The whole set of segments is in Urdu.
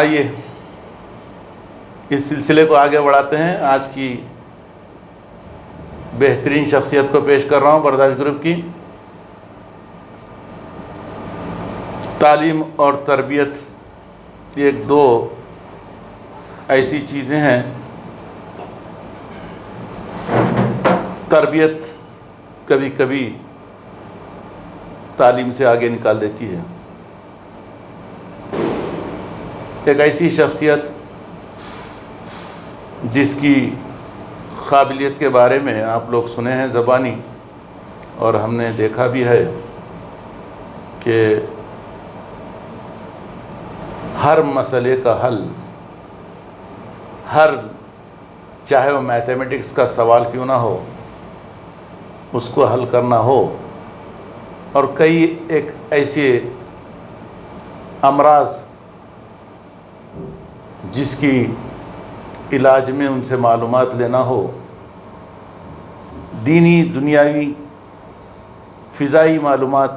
آئیے اس سلسلے کو آگے بڑھاتے ہیں. آج کی بہترین شخصیت کو پیش کر رہا ہوں برداشت گروپ کی. تعلیم اور تربیت ایک دو ایسی چیزیں ہیں. تربیت کبھی کبھی تعلیم سے آگے نکال دیتی ہے. ایک ایسی شخصیت جس کی قابلیت کے بارے میں آپ لوگ سنے ہیں زبانی، اور ہم نے دیکھا بھی ہے کہ ہر مسئلے کا حل، چاہے وہ میتھمیٹکس کا سوال کیوں نہ ہو، اس کو حل کرنا ہو. اور کئی ایک ایسے امراض جس کی علاج میں ان سے معلومات لینا ہو، دینی، دنیاوی، فضائی معلومات،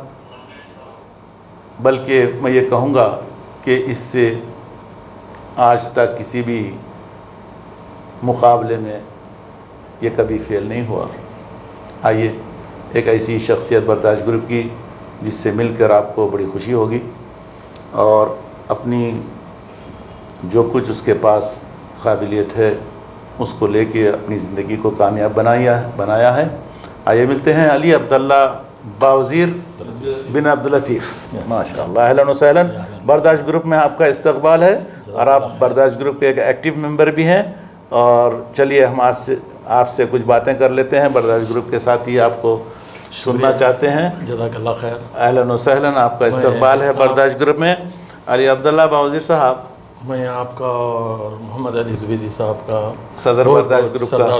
بلکہ میں یہ کہوں گا کہ اس سے آج تک کسی بھی مقابلے میں یہ کبھی فیل نہیں ہوا. آئیے ایک ایسی شخصیت برداشت گروپ کی جس سے مل کر آپ کو بڑی خوشی ہوگی، اور اپنی جو کچھ اس کے پاس قابلیت ہے اس کو لے کے اپنی زندگی کو کامیاب بنایا ہے. آئیے ملتے ہیں علی عبداللہ باوزیر بن عبداللطیف. ماشاء اللہ، اہلاً و سہلاً. برداشت گروپ میں آپ کا استقبال ہے، اور آپ برداشت گروپ کے ایک ایکٹیو ممبر بھی ہیں. اور چلیے ہم آپ سے کچھ باتیں کر لیتے ہیں. برداشت گروپ کے ساتھ ہی آپ کو سننا چاہتے ہیں. جزاک اللہ خیر. اہلاً و سہلاً، آپ کا استقبال ہے برداشت گروپ میں. علی عبداللہ باوزیر صاحب، میں آپ کا اور محمد علی زبیدی صاحب کا صدر برداشت گروپ کا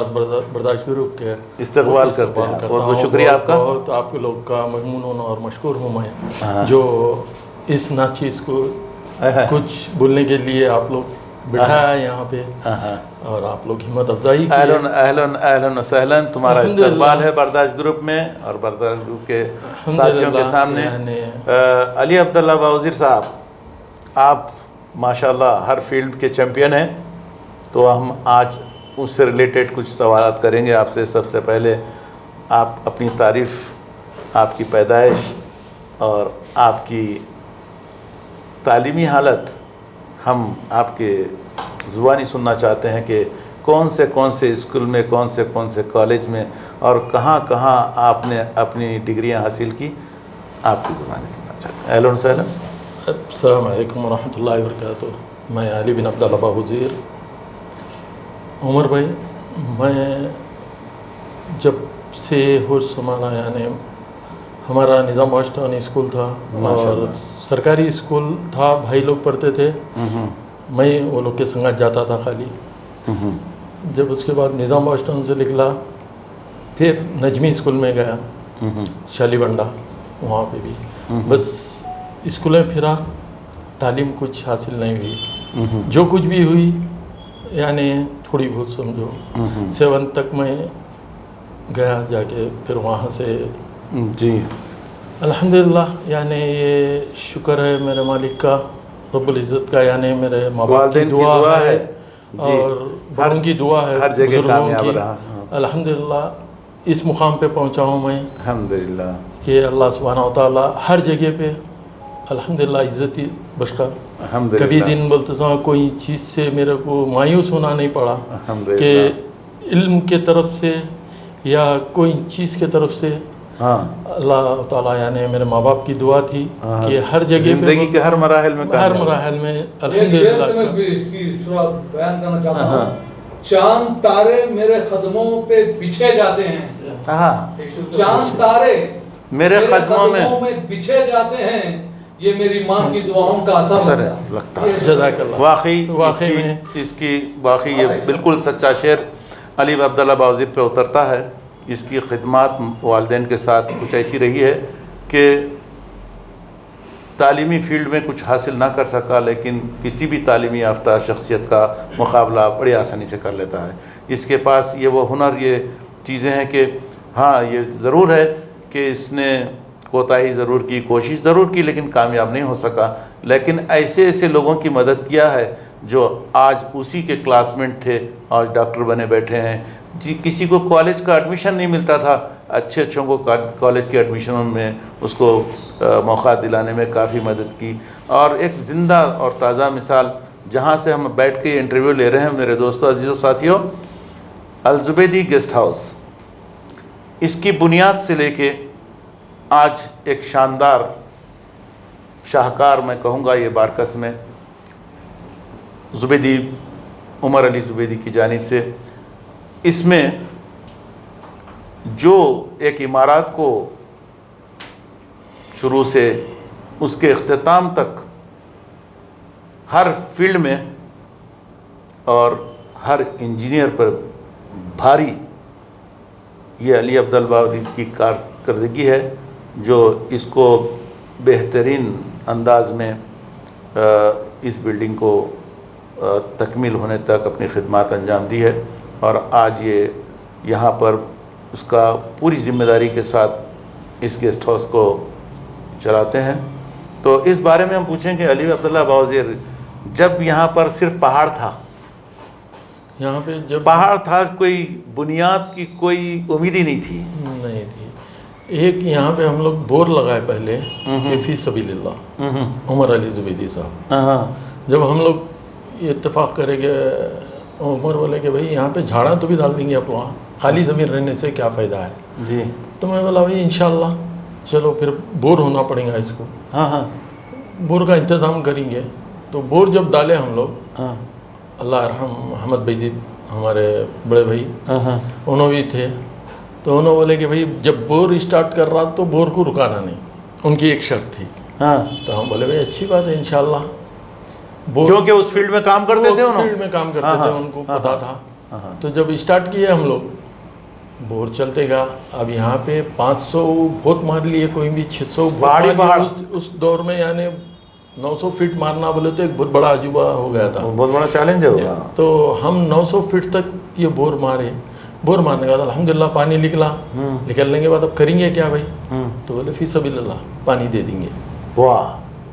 برداشت گروپ کے استقبال کرتے ہیں. بہت بہت شکریہ آپ کا. بہت آپ کے لوگ کا ممنون اور مشکور ہوں میں، جو اس ناچیز کو کچھ بولنے کے لیے آپ لوگ بٹھایا ہے یہاں پہ، اور آپ لوگ ہمت افزائی کی. اہلاً و سہلاً. تمہارا استقبال ہے برداشت گروپ میں اور برداشت گروپ کے ساتھیوں کے سامنے. علی عبداللہ باوزیر صاحب، آپ ماشاءاللہ ہر فیلڈ کے چیمپئن ہیں، تو ہم آج اس سے ریلیٹڈ کچھ سوالات کریں گے آپ سے. سب سے پہلے آپ اپنی تعریف، آپ کی پیدائش اور آپ کی تعلیمی حالت ہم آپ کے زبانی سننا چاہتے ہیں کہ کون سے اسکول میں، کون سے کالج میں، اور کہاں آپ نے اپنی ڈگریاں حاصل کی، آپ کی زبانی سننا چاہتے ہیں. اہلاً و سہلاً. السلام علیکم ورحمۃ اللہ وبرکاتہ. میں علی بن عبداللہ باوزیر. عمر بھائی، میں جب سے ہوش سنبھالا، یعنی ہمارا نظام باشٹان اسکول تھا اور سرکاری اسکول تھا، بھائی لوگ پڑھتے تھے، میں وہ لوگ کے سنگت جاتا تھا خالی. جب اس کے بعد نظام باشٹان سے نکلا، پھر نجمی اسکول میں گیا، شالی بنڈا، وہاں پہ بھی بس اسکولیں پھرا، تعلیم کچھ حاصل نہیں ہوئی. جو کچھ بھی ہوئی یعنی تھوڑی بہت سمجھو. 7 تک میں گیا جا کے، پھر وہاں سے جی الحمدللہ، یعنی یہ شکر ہے میرے مالک کا، رب العزت کا، یعنی میرے ماں باپ کی دعا ہے اور بڑوں کی دعا ہے، ہر جگہ کامیاب رہا. الحمدللہ اس مقام پہ پہنچا ہوں میں، الحمدللہ، کہ اللہ سبحانہ و تعالیٰ ہر جگہ پہ الحمدللہ عزت ہی بخشا. کبھی دن بولتے تھا کوئی چیز سے میرے کو مایوس ہونا نہیں پڑا، کہ علم کے طرف سے یا کوئی چیز کے طرف سے اللہ تعالیٰ، یعنی میرے ماں باپ کی دعا تھی کہ ہر جگہ پہ، زندگی کے ہر مراحل میں الحمدللہ. اس کی صورت بیان کرنا چاہتا ہوں. چاند تارے میرے قدموں پہ بچھے جاتے ہیں، چاند تارے میرے قدموں میں بچھے جاتے ہیں، یہ میری ماں کی دعاؤں کا اثر لگتا ہے. واقعی یہ بالکل سچا شعر علی عبداللہ باوزیر پہ اترتا ہے. اس کی خدمات والدین کے ساتھ کچھ ایسی رہی ہے کہ تعلیمی فیلڈ میں کچھ حاصل نہ کر سکا، لیکن کسی بھی تعلیمی یافتہ شخصیت کا مقابلہ بڑی آسانی سے کر لیتا ہے. اس کے پاس یہ وہ ہنر، یہ چیزیں ہیں کہ ہاں یہ ضرور ہے کہ اس نے کوتاہی ضرور کی، کوشش ضرور کی، لیکن کامیاب نہیں ہو سکا. لیکن ایسے ایسے لوگوں کی مدد کیا ہے جو آج اسی کے کلاسمیٹ تھے، آج ڈاکٹر بنے بیٹھے ہیں. کسی کو کالج کا ایڈمیشن نہیں ملتا تھا، اچھوں کو کالج کے ایڈمیشنوں میں اس کو موقع دلانے میں کافی مدد کی. اور ایک زندہ اور تازہ مثال جہاں سے ہم بیٹھ کے انٹرویو لے رہے ہیں میرے دوستوں، عزیزوں، ساتھیوں، الزبیدی گیسٹ ہاؤس، اس کی بنیاد سے لے کے آج ایک شاندار شاہکار میں کہوں گا یہ بارکس میں زبیدی، عمر علی زبیدی کی جانب سے، اس میں جو ایک عمارات کو شروع سے اس کے اختتام تک ہر فیلڈ میں اور ہر انجینئر پر بھاری یہ علی عبداللہ کی کارکردگی ہے جو اس کو بہترین انداز میں اس بلڈنگ کو تکمیل ہونے تک اپنی خدمات انجام دی ہے. اور آج یہ یہاں پر اس کا پوری ذمہ داری کے ساتھ اس گیسٹ ہاؤس کو چلاتے ہیں. تو اس بارے میں ہم پوچھیں کہ علی عبداللہ باوزیر، جب یہاں پر صرف پہاڑ تھا، یہاں پہ جب پہاڑ تھا، کوئی بنیاد کی کوئی امید ہی نہیں تھی. نہیں تھی. ایک یہاں پہ ہم لوگ بور لگائے پہلے کہ فی سبیل اللہ، عمر علی زبیدی صاحب. جب ہم لوگ یہ اتفاق کرے کہ عمر بولے کہ بھائی یہاں پہ جھاڑا تو بھی ڈال دیں گے آپ وہاں، خالی زمین رہنے سے کیا فائدہ ہے. جی. تو میں بولا بھائی انشاءاللہ چلو پھر بور ہونا پڑے گا اس کو، بور کا انتظام کریں گے. تو بور جب ڈالے ہم لوگ، اللہ ارحم محمد بھائی ہمارے بڑے بھائی انہوں بھی تھے، تو انہوں بولے کہ بھائی جب بور اسٹارٹ کر رہا تو بور کو رکانا نہیں، ان کی ایک شرط تھی. تو ہم بولے بھائی اچھی بات ہے انشاءاللہ. کیونکہ اس فیلڈ میں کام کرتے تھے، فیلڈ میں کام کرتے تھے، ان کو پتا تھا. تو جب اسٹارٹ کیے ہم لوگ، بور چلتے گا. اب یہاں پہ 500 بہت مار لیے، کوئی بھی 600 اس دور میں، یعنی 900 فٹ مارنا بولے تو ایک بہت بڑا عجوبہ ہو گیا تھا، بہت بڑا چیلنج ہے. تو ہم 900 فٹ تک یہ بور مارے. بور مارنے کے بعد الحمدللہ پانی نکلنے کے بعد اب کریں گے کیا بھائی؟ تو بولے فی سبیل اللہ پانی دے دیں گے. واہ،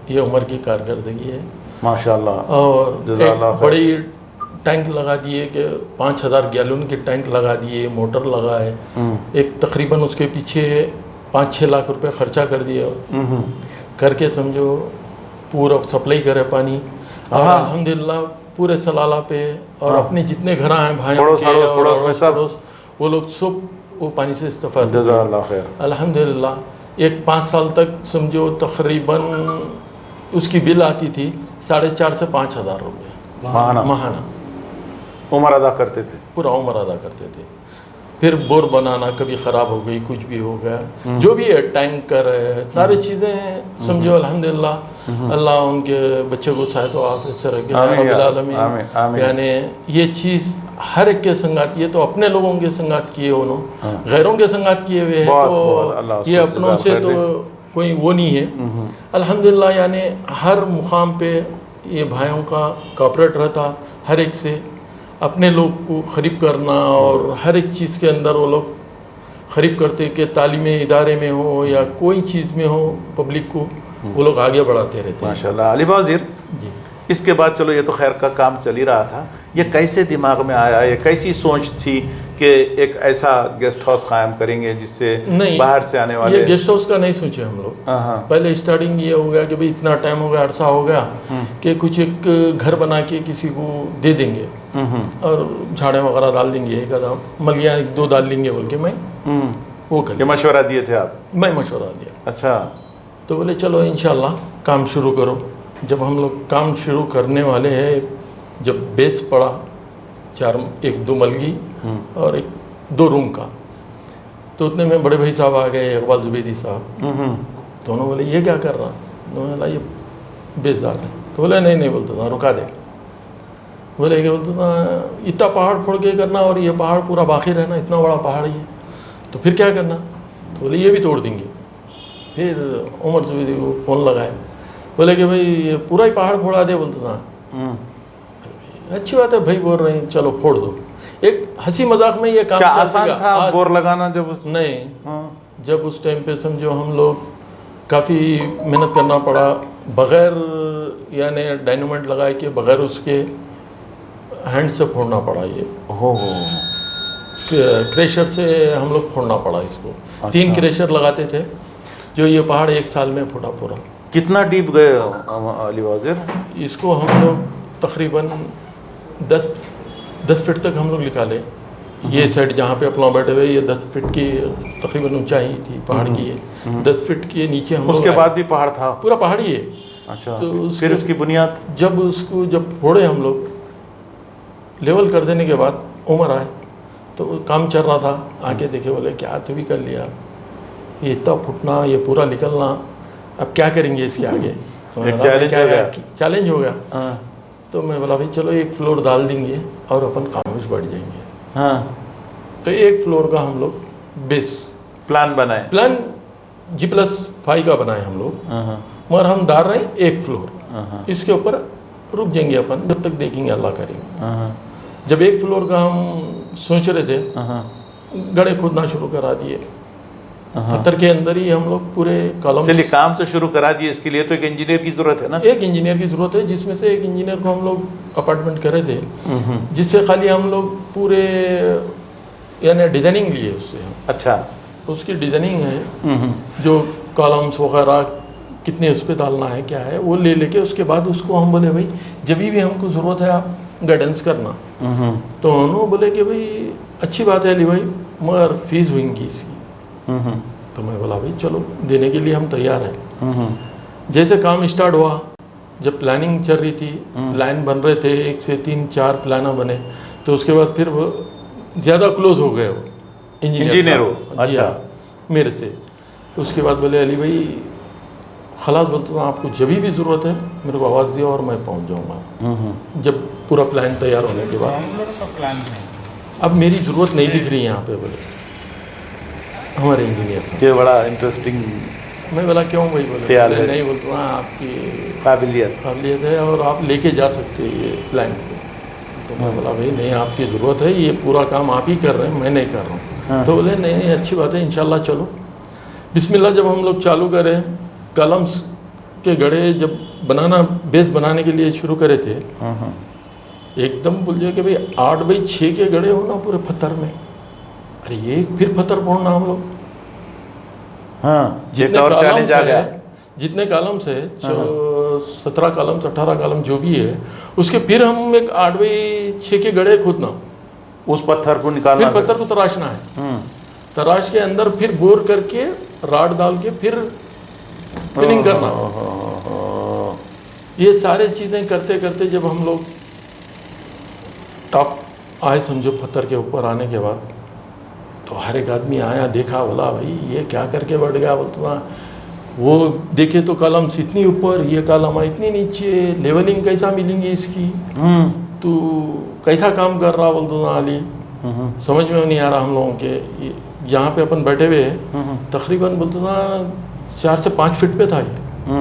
یہ عمر کی کارکردگی ہے ماشاءاللہ. اور بڑی ٹینک لگا دیے کہ 5000 گیلن کے ٹینک لگا دیے، موٹر لگائے. ایک تقریباً اس کے پیچھے 5-6 لاکھ روپے خرچہ کر دیا، کر کے سمجھو پورا سپلائی کرے پانی. اور الحمدللہ پورے سلالہ پہ اور اپنے جتنے گھر ہیں بھائیوں کے اور وہ لوگ سب وہ پانی سے استفادہ کرتے. الحمدللہ ایک 5 سال تک سمجھو تقریباً اس کی بل آتی تھی 4,500 سے 5,000 روپے ماہانہ. عمر ادا کرتے تھے، پورا عمر ادا کرتے تھے. پھر بور بنانا کبھی خراب ہو گئی، کچھ بھی ہو گیا، جو بھی ہے ٹینکر ہے، ساری چیزیں سمجھو الحمدللہ اللہ ان کے بچے کو صحت و عافیت سے رکھے رب العالمین. یعنی یہ چیز ہر ایک کے سنگات، یہ تو اپنے لوگوں کے سنگات کیے، انہوں غیروں کے سنگات کیے ہوئے ہیں، تو یہ اپنوں سے تو کوئی وہ نہیں ہے. الحمدللہ یعنی ہر مقام پہ یہ بھائیوں کا کوآپریٹ رہتا، ہر ایک سے اپنے لوگ کو قریب کرنا، اور ہر ایک چیز کے اندر وہ لوگ قریب کرتے کہ تعلیمی ادارے میں ہو یا کوئی چیز میں ہو، پبلک کو وہ لوگ آگے بڑھاتے رہتے ہیں. ماشاءاللہ. علی باوزیر، اس کے بعد چلو یہ تو خیر کا کام چل ہی رہا تھا، یہ کیسے دماغ میں آیا، یہ کیسی سوچ تھی کہ ایک ایسا گیسٹ ہاؤس قائم کریں گے جس سے باہر سے آنے والے؟ یہ گیسٹ ہاؤس کا نہیں سوچے ہم لوگ. پہلے اسٹارٹنگ یہ ہو گیا کہ بھئی اتنا ٹائم ہو گیا، عرصہ ہو گیا کہ کچھ ایک گھر بنا کے کسی کو دے دیں گے اور جھاڑے وغیرہ ڈال دیں گے، ایک آدھا ملیاں 1-2 ڈال لیں گے بول کے میں وہ کر. یہ مشورہ دیے تھے آپ؟ میں مشورہ دیا. اچھا. تو بولے چلو انشاءاللہ کام شروع کرو. جب ہم لوگ کام شروع کرنے والے ہیں، جب بیس پڑا 1-2 ملگی اور 2 روم کا، تو اتنے میں بڑے بھائی صاحب آ گئے، اقبال زبیدی صاحب. تو انہوں بولے یہ کیا کر رہا؟ انہوں نے بولا یہ بیس ڈال رہے. تو بولے نہیں بولتا تھا رکا دے. بولے کہ بولتا تھا اتنا پہاڑ پھوڑ کے کرنا اور یہ پہاڑ پورا باقی رہنا، اتنا بڑا پہاڑ یہ، تو پھر کیا کرنا؟ تو بولے یہ بھی توڑ دیں گے. پھر عمر زبیدی کو فون لگائے، بولے کہ بھائی یہ پورا ہی پہاڑ پھوڑا دے. بولتا تھا اچھی بات ہے بھائی، بول رہے ہیں چلو پھوڑ دو. ایک ہنسی مذاق میں یہ کام کیا آسان تھا بور لگانا جب نہیں، جب اس ٹائم پہ سمجھو ہم لوگ کافی محنت کرنا پڑا، بغیر یعنی ڈائنامائٹ لگائے کہ بغیر اس کے ہینڈ سے پھوڑنا پڑا. یہ کریشر سے ہم لوگ پھوڑنا پڑا اس کو. 3 کریشر لگاتے تھے جو یہ پہاڑ 1 سال میں پھوٹا پورا. کتنا ڈیپ گئے علی وزیر؟ اس کو ہم لوگ تقریباً 10 فٹ تک ہم لوگ نکالے. یہ سائڈ جہاں پہ اپنا بیٹھے ہوئے یہ 10 فٹ کی تقریباً اونچائی تھی پہاڑ کی. 10 فٹ کے نیچے ہم اس کے بعد بھی پہاڑ تھا؟ پورا پہاڑ ہی ہے. اچھا. تو پھر اس کی بنیاد جب پھوڑے ہم لوگ لیول کر دینے کے بعد عمر آئے تو کام چل رہا تھا. آگے دیکھے بولے کیا تو بھی کر لیا, یہ اتنا پھٹنا, یہ پورا نکلنا, اب کیا کریں گے اس کے آگے. چیلنج ہو گیا. تو میں بولا بھائی چلو 1 فلور ڈال دیں گے اور اپن کامش بڑھ جائیں گے. تو 1 فلور کا ہم لوگ بیس پلان بنائے. پلان G+5 کا بنائے ہم لوگ, مگر ہم ڈال رہے ہیں 1 فلور. اس کے اوپر رک جائیں گے اپن جب تک دیکھیں گے اللہ کریں گے. جب 1 فلور کا ہم سوچ رہے تھے گڑھے کھودنا شروع کرا دیے. پتھر کے اندر ہی ہم لوگ پورے کالم. چلیے کام تو شروع کرا دیے. اس کے لیے تو ایک انجینئر کی ضرورت ہے نا. ایک انجینئر کی ضرورت ہے, جس میں سے ایک انجینئر کو ہم لوگ اپارٹمنٹ کرے تھے, جس سے خالی ہم لوگ پورے یعنی ڈیزائننگ لیے اس سے. اچھا. اس کی ڈیزائننگ ہے جو کالمس وغیرہ کتنے اس پہ ڈالنا ہے کیا ہے وہ لے کے اس کے بعد اس کو ہم بولے بھائی جب بھی ہم کو ضرورت ہے آپ گائیڈنس کرنا. تو انہوں بولے کہ بھائی اچھی بات ہے علی بھائی مگر فیس ہوئیں گی اس کی. تو میں بولا بھائی چلو دینے کے لیے ہم تیار ہیں. جیسے کام اسٹارٹ ہوا, جب پلاننگ چل رہی تھی, پلان بن رہے تھے 1 سے 3 4 پلانہ بنے, تو اس کے بعد پھر وہ زیادہ کلوز ہو گئے وہ انجینئر ہو. اچھا. میرے سے اس کے بعد بولے علی بھائی خلاص بولتا ہوں آپ کو جب بھی ضرورت ہے میرے کو آواز دیا اور میں پہنچ جاؤں گا. جب پورا پلان تیار ہونے کے بعد اب میری ضرورت نہیں دکھ رہی یہاں پہ بولے ہمارے انجینئر سے. یہ بڑا انٹرسٹنگ. میں بولا کیوں بھائی بولے نہیں بولتا ہوں آپ کی قابلیت ہے اور آپ لے کے جا سکتے یہ پلان کو. تو میں بولا بھائی نہیں آپ کی ضرورت ہے, یہ پورا کام آپ ہی کر رہے ہیں میں نہیں کر رہا ہوں. تو بولے نہیں اچھی بات ہے انشاءاللہ چلو. بسم اللہ. جب ہم لوگ چالو کرے کالمس کے گڑھے جب بنانا بیس بنانے کے لیے شروع کرے تھے, ایک دم بول جائے کہ بھائی 8x6 کے گڑھے ہونا پورے پتھر میں. ارے یہ پھر پتھر پھوڑنا ہم لوگ. جتنے کالمس ہے 17 کالمس 18 کالم جو بھی ہے اس کے پھر ہم ایک 8x6 کے گڑھے کھودنا, اس پتھر کو نکالنا, پھر پتھر کو تراشنا ہے. تراش کے اندر پھر بور کر کے راڈ ڈال کے پھر فلنگ کرنا. یہ سارے چیزیں کرتے کرتے جب ہم لوگ ٹاپ آئے سمجھو پتھر کے اوپر آنے کے بعد, تو ہر ایک آدمی آیا دیکھا بولا بھائی یہ کیا کر کے بڑھ گیا. بولتا وہ دیکھے تو کالمس اتنی اوپر, یہ کالم اتنی نیچے, لیولنگ کیسا ملیں گی اس کی, تو کیسا کام کر رہا بولتا علی. سمجھ میں نہیں آ رہا ہم لوگوں کے. یہاں پہ اپن بیٹھے ہوئے تقریباً بولتا 4 سے 5 فٹ پہ تھا یہ.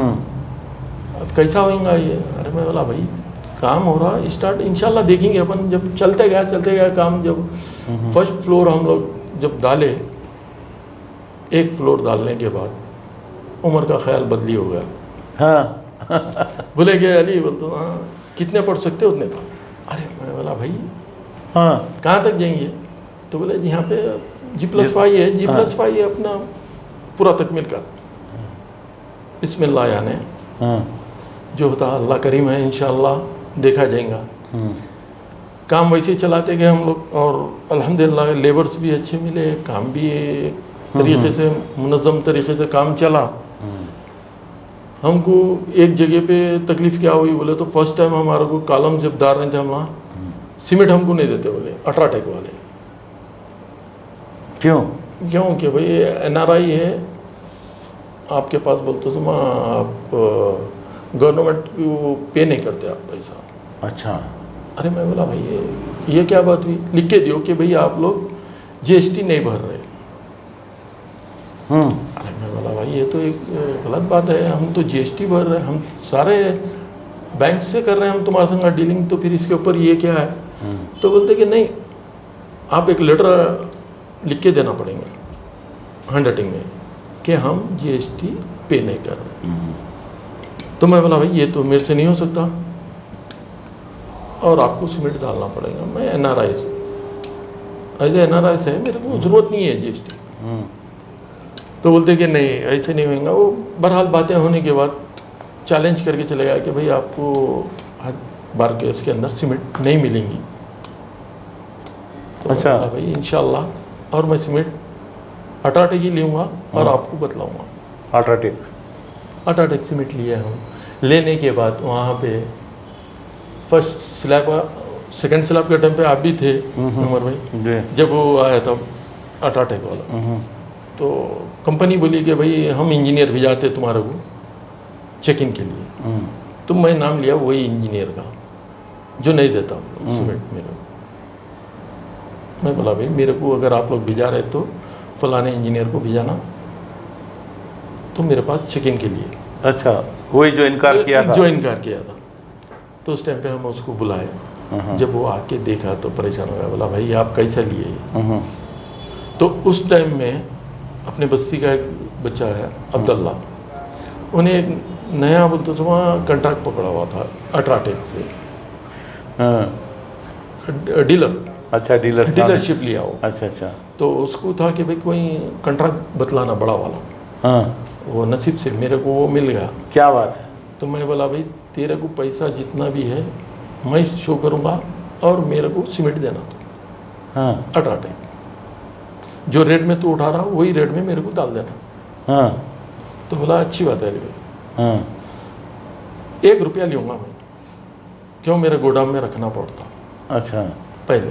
اب کیسا ہوئیں گا یہ. ارے میں بولا بھائی کام ہو رہا اسٹارٹ انشاءاللہ دیکھیں گے اپن. جب چلتے گیا کام, جب فرسٹ فلور ہم لوگ جب ڈالے, 1 فلور ڈالنے کے بعد عمر کا خیال بدلی ہو گیا. بولے کہ علی بولتا کتنے پڑھ سکتے اتنے تھا. ارے میں بولا بھائی کہاں تک جائیں گے. تو بولے یہاں پہ G+5 ہے, G+5 ہے اپنا پورا تکمیل کر. بسم اللہ یعنی جو ہوتا اللہ کریم ہے انشاءاللہ دیکھا جائیں گا. کام ویسے چلاتے گئے ہم لوگ اور الحمدللہ لیبرز بھی اچھے ملے, کام بھی ایک طریقے سے منظم طریقے سے کام چلا. ہم کو ایک جگہ پہ تکلیف کیا ہوئی بولے تو فرسٹ ٹائم ہمارے کو کالم جب ڈال رہے تھے ہم وہاں سیمنٹ ہم کو نہیں دیتے بولے الٹراٹیک والے. کیوں کہ بھائی NRI ہے آپ کے پاس, بولتے تو آپ گورنمنٹ کو پے نہیں کرتے آپ پیسہ. اچھا. ارے میں بولا بھائی یہ کیا بات ہوئی, لکھ کے دیو کہ بھائی آپ لوگ GST نہیں بھر رہے. ارے میں بولا بھائی یہ تو ایک غلط بات ہے, ہم تو GST بھر رہے ہیں, ہم سارے بینک سے کر رہے ہیں ہم تمہارے سنگھ ڈیلنگ, تو پھر اس کے اوپر یہ کیا ہے. تو بولتے کہ نہیں آپ ایک لیٹر لکھ کے دینا پڑیں گے ہینڈ رائٹنگ میں کہ ہم GST پے نہیں کر رہے. تو میں بولا بھائی یہ تو میرے سے نہیں ہو سکتا اور آپ کو سیمنٹ ڈالنا پڑے گا، میں این آر آئی سے ایز اے این آر آئی سے میرے کو ضرورت نہیں ہے جی ایس ٹی. تو بولتے کہ نہیں ایسے نہیں ہوئیں گا. وہ بہرحال باتیں ہونے کے بعد چیلنج کر کے چلے گیا کہ بھائی آپ کو ہر بار کے اس کے اندر سیمنٹ نہیں ملیں گی. اچھا بھائی انشاءاللہ، اور میں سیمنٹ اٹاٹیک ہی لوں گا اور آپ کو بتلاؤں گا. اٹاٹیک سیمنٹ لیا ہم. لینے کے بعد وہاں پہ فرسٹ سلیب سیکنڈ سلیب کے ٹائم پہ آپ بھی تھے عمر بھائی، جب وہ آیا تھا اٹاٹیک والا، تو کمپنی بولی کہ بھائی ہم انجینئر بھیجاتے تمہارے کو چیک ان کے لیے. تو میں نام لیا وہی انجینئر کا جو نہیں دیتا سیمنٹ میرے کو. میں بولا بھائی میرے کو اگر آپ لوگ بھیجا رہے تو فلانے انجینئر کو بھیجانا تو میرے پاس چیک ان کے لیے. اچھا وہی جو انکار کیا تھا. جو انکار کیا تھا. تو اس ٹائم پہ ہم اس کو بلائے. جب وہ آ کے دیکھا تو پریشان ہو گیا، بولا بھائی آپ کیسا لیے. تو اس ٹائم میں اپنے بستی کا ایک بچہ ہے عبداللہ، انہیں ایک نیا بولتے تو وہاں کنٹریکٹ پکڑا ہوا تھا اٹراٹیک سے، ڈیلر. اچھا ڈیلرشپ لیا ہو. اچھا. تو اس کو تھا کہ بھائی کوئی کنٹریکٹ بتلانا بڑا والا. وہ نصیب سے میرے کو وہ مل گیا. کیا بات ہے. تو میں بولا بھائی تیرے کو پیسہ جتنا بھی ہے میں شو کروں گا اور میرے کو سیمنٹ دینا تو اٹراٹیک جو ریٹ میں تو اٹھا رہا وہی ریٹ میں میرے کو ڈال دینا. تو بولا اچھی بات ہے بھائی، 1 روپیہ لوں گا میں، کیوں میرے گوڈام میں رکھنا پڑتا. اچھا پہلے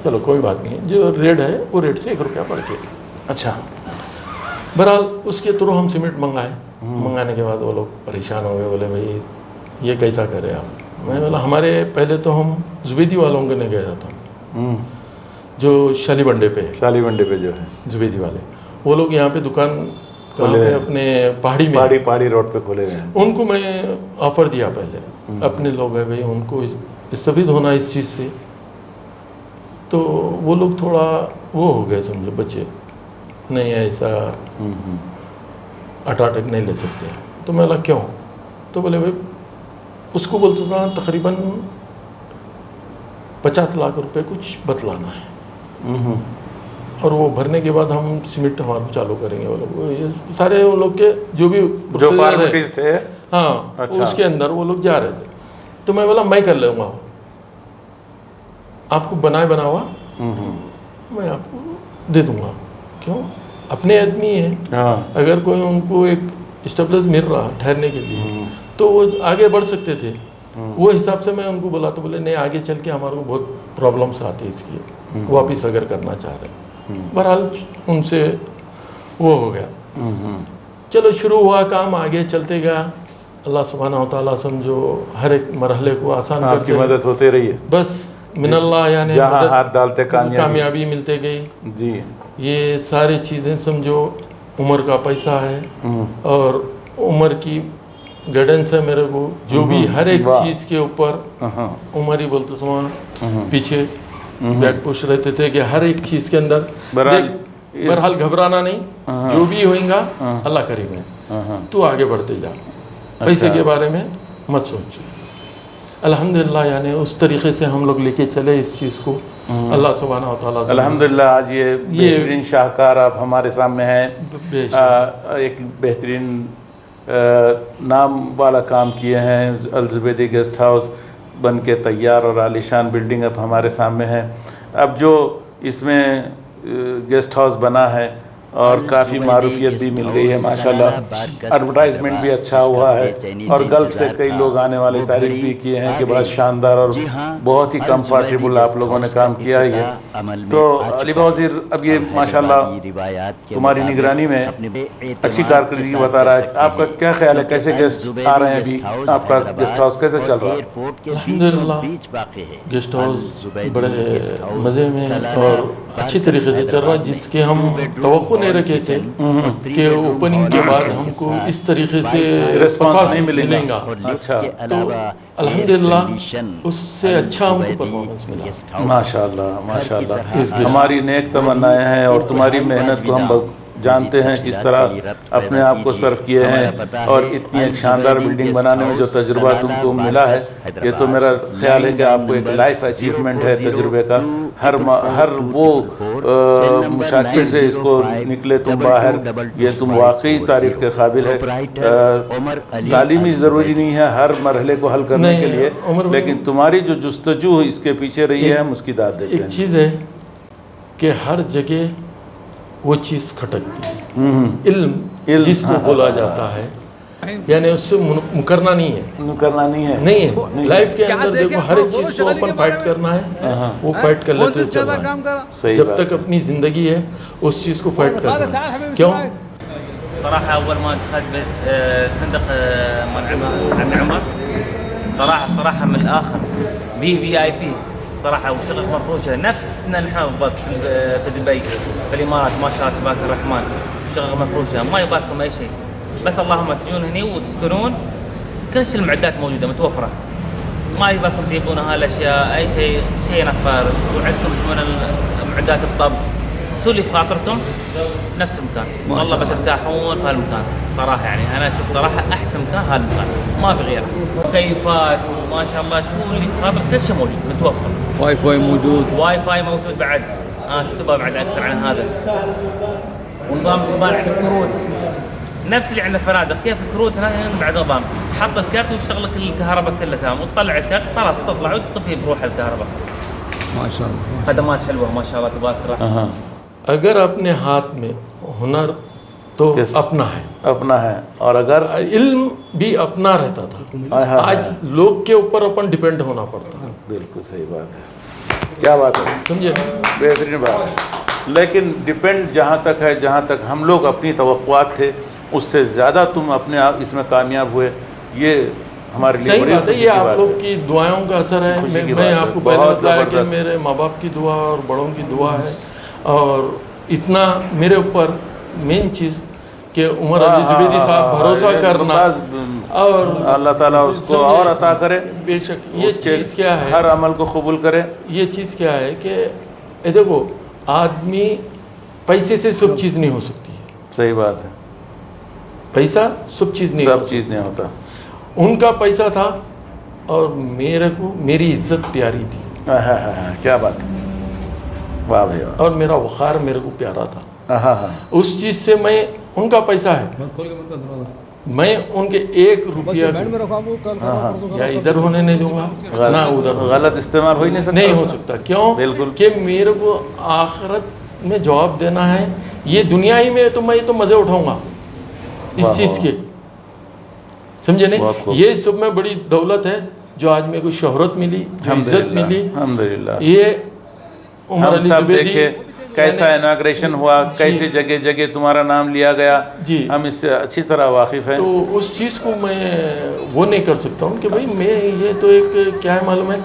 چلو کوئی بات نہیں، جو ریٹ ہے وہ ریٹ سے 1 روپیہ بڑھ کے. اچھا. بہرحال اس کے تھرو ہم سیمنٹ منگائے. منگانے کے بعد وہ لوگ پریشان ہو گئے، بولے بھائی یہ کیسا کرے آپ. میں بولا ہمارے پہلے تو ہم زبیدی والوں کے نے گیا تھا جو شالی بنڈے پہ جو ہے زبیدی والے، وہ لوگ یہاں پہ دکان کہاں پہ اپنے پہاڑی میں پہاڑی روڈ پہ کھولے ہوئے ہیں. ان کو میں آفر دیا پہلے، اپنے لوگ ہیں بھائی ان کو استفید ہونا اس چیز سے. تو وہ لوگ تھوڑا وہ ہو گئے سمجھو بچے، نہیں ایسا اٹاٹیک نہیں لے سکتے. تو میں بولا کیوں. تو بولے بھائی اس کو بولتا تھا تقریباً 50 لاکھ روپے کچھ بتلانا ہے، اور وہ بھرنے کے بعد ہم سیمنٹ ہمارا چالو کریں گے. وہ لوگ سارے وہ لوگ کے جو بھی فارمیلٹیز تھے اس کے اندر وہ لوگ جا رہے تھے. تو میں بولا میں کر لوں گا، آپ کو بنا ہوا میں آپ کو دے دوں گا. کیوں اپنے آدمی ہیں، اگر کوئی ان کو ایک اسٹیبلش مل رہا ٹھہرنے کے لیے تو وہ آگے بڑھ سکتے تھے. وہ حساب سے میں ان کو بولا. تو بولے نہیں آگے چل کے ہمارے کو بہت پرابلمس آتی اس کی، واپس اگر کرنا چاہ رہے. بہرحال ان سے وہ ہو گیا. چلو شروع ہوا کام، آگے چلتے گیا. اللہ سبحانہ و تعالیٰ سمجھو ہر ایک مرحلے کو آسان کرتے، آپ کی مدد ہوتے رہی ہے. بس من اللہ یعنی جہاں ہاتھ ڈالتے کامیابی ملتے گئی. جی یہ ساری چیزیں سمجھو عمر کا پیسہ ہے اور عمر کی گائیڈنس ہے میرے کو. جو بھی ہر ایک چیز کے اوپر عمر ہی بولتے تھے، پیچھے بیک پوش رہتے تھے کہ ہر ایک چیز کے اندر بہرحال گھبرانا نہیں، جو بھی ہوئیں گا اللہ کرے گا، تو آگے بڑھتے جا، پیسے کے بارے میں مت سوچ. الحمدللہ یعنی اس طریقے سے ہم لوگ لے کے چلے اس چیز کو. اللہ سبحانہ و تعالیٰ الحمدللہ آج یہ بہترین شاہکار آپ ہمارے سامنے ہیں. ایک بہترین نام والا کام کیے ہیں. الزبیدی گیسٹ ہاؤس بن کے تیار اور عالیشان بلڈنگ اب ہمارے سامنے ہے. اب جو اس میں گیسٹ ہاؤس بنا ہے اور کافی معروفیت بھی مل گئی ہے ماشاءاللہ. ایڈورٹائزمنٹ بھی اچھا ہوا ہے اور گلف سے کئی لوگ آنے والے تعریف بھی کیے ہیں کہ بہت شاندار اور بہت ہی کمفرٹیبل آپ لوگوں نے کام کیا ہے. تو علی وزیر اب یہ ماشاءاللہ تمہاری نگرانی میں اچھی کارکردگی بتا رہا ہے. آپ کا کیا خیال ہے کیسے گیسٹ آ رہے ہیں ابھی؟ آپ کا گیسٹ ہاؤس کیسے چل رہا ہے؟ الحمدللہ گیسٹ ہاؤس بڑے مزے میں اور اچھی طریقے سے چل رہا ہے، جس کے ہم توقع نہیں رکھے تھے کہ اوپننگ کے بعد ہم کو اس طریقے سے ریسپانس نہیں ملے گا. اچھا تو الحمدللہ اس سے اچھا ہم کو پرفارمنس ملا. ماشاءاللہ ماشاءاللہ. ہماری نیک تمنائیں ہیں اور تمہاری محنت کو ہم جانتے ہیں اس طرح اپنے آپ کو صرف کیے ہیں اور اتنی ایک شاندار بلڈنگ بنانے میں جو تجربہ تم کو ملا ہے یہ تو میرا خیال ہے کہ آپ کو ایک لائف اچیومنٹ ہے تجربے کا. ہر وہ مشاکل سے اس کو نکلے تم باہر, یہ تم واقعی تعریف کے قابل ہے. تعلیمی ضروری نہیں ہے ہر مرحلے کو حل کرنے کے لیے, لیکن تمہاری جو جستجو اس کے پیچھے رہی ہے ہم اس کی داد دیتے ہیں. ایک چیز ہے کہ ہر جگہ وہ چیز کھٹکتی ہے, علم جس کو بولا جاتا ہے, یعنی اس سے مکرنا نہیں ہے, نہیں ہے. لائف کے اندر دیکھو ہر ایک چیز کو اپن فائٹ کرنا ہے, وہ فائٹ کر لیتے ہیں چل رہا ہے. جب تک اپنی زندگی ہے اس چیز کو فائٹ کرنا ہے. کیوں؟ صراحة أول ما دخلت فندق عم عمر صراحة من الآخر VIP صراحة, وشغل مفروشة نفسنا نحن بالضبط في دبي في الإمارات ما شاء الله تبارك الرحمن, شغل مفروشة ما يبالكم أي شيء, بس اللهم تجون هني وتسكنون كل شيء المعدات موجودة متوفرة, ما يبالكم تجيبون هالأشياء أي شيء نفارش, وعندكم من معدات الطبخ شو اللي بخاطركم نفس المكان, والله بترتاحون في هالمكان صراحة. يعني أنا أشوف صراحة أحسن مكان هالمكان ما في غيره, مكيفات وما شاء الله شو اللي بخاطرك كل شيء موجود متوفر, واي فاي موجود بعد. شو تبغى بعد أكثر عن هذا؟ ونظام كمان عندك كروت نفس اللي عندنا فنادق, كيف الكروت هنا بعد نظام تحط الكارت ويشتغل لك الكهرباء كلها كامل, وتطلع الكارت خلاص تطلع وتطفي بروح الكهرباء. ما شاء الله خدمات حلوة ما شاء الله تبارك الرحمن. اگر اپنے ہاتھ میں ہنر تو اپنا ہے, اور اگر علم بھی اپنا رہتا تھا. آج لوگ کے اوپر اپن ڈیپینڈ ہونا پڑتا ہے. بالکل صحیح بات ہے, کیا بات ہے, سمجھے, بہترین بات ہے. لیکن ڈیپینڈ جہاں تک ہے, جہاں تک ہم لوگ اپنی توقعات تھے اس سے زیادہ تم اپنے آپ اس میں کامیاب ہوئے, یہ ہمارے لیے صحیح بات ہے. یہ آپ لوگ کی دعاؤں کا اثر ہے. میں آپ کو پہلے بتایا کہ میرے ماں باپ کی دعا اور بڑوں کی دعا ہے, اور اتنا میرے اوپر مین چیز کہ عمر علی زبیری صاحب بھروسہ کرنا, اور اللہ تعالیٰ اس کو اور عطا کرے. بے شک یہ چیز کیا ہے, ہر عمل کو قبول کرے. یہ چیز کیا ہے کہ دیکھو آدمی پیسے سے سب چیز نہیں ہو سکتی ہے. صحیح بات ہے, پیسہ سب چیز نہیں ہوتا. ان کا پیسہ تھا اور میرے کو میری عزت پیاری تھی. کیا بات ہے, واہ بھائی, اور میرا وقار میرے کو پیارا تھا. اس چیز سے میں, ان کا پیسہ ہے, میں ان کے 1 روپیہ یا ادھر ہونے نہیں دوں گا نہ ادھر. غلط استعمال نہیں ہو سکتا. کیوں؟ بالکل, کہ میرے کو آخرت میں جواب دینا ہے. یہ دنیا ہی میں تو میں تو مزے اٹھاؤں گا اس چیز کے, سمجھے نہیں. یہ سب میں بڑی دولت ہے جو آج میرے کو شہرت ملی, عزت ملی. الحمدللہ. یہ ہم سب دیکھے کیسا اناگریشن ہوا, کیسے جگہ جگہ تمہارا نام لیا گیا, ہم اس سے اچھی طرح واقف ہیں. تو اس چیز کو میں وہ نہیں کر سکتا ہوں کہ بھئی میں یہ تو ایک کیا ہے معلوم ہے,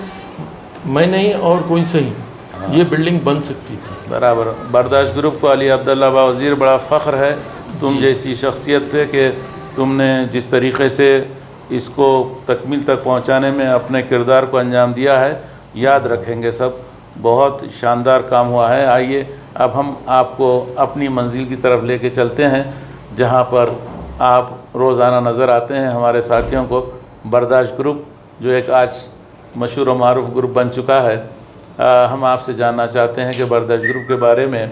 میں نہیں اور کوئی صحیح, یہ بلڈنگ بن سکتی تھی. برابر. برداشت گروپ کو علی عبداللہ باوزیر بڑا فخر ہے تم جیسی شخصیت پہ کہ تم نے جس طریقے سے اس کو تکمیل تک پہنچانے میں اپنے کردار کو انجام دیا ہے. یاد رکھیں گے سب, بہت شاندار کام ہوا ہے. آئیے اب ہم آپ کو اپنی منزل کی طرف لے کے چلتے ہیں جہاں پر آپ روزانہ نظر آتے ہیں ہمارے ساتھیوں کو. برداشت گروپ جو ایک آج مشہور و معروف گروپ بن چکا ہے, ہم آپ سے جاننا چاہتے ہیں کہ برداشت گروپ کے بارے میں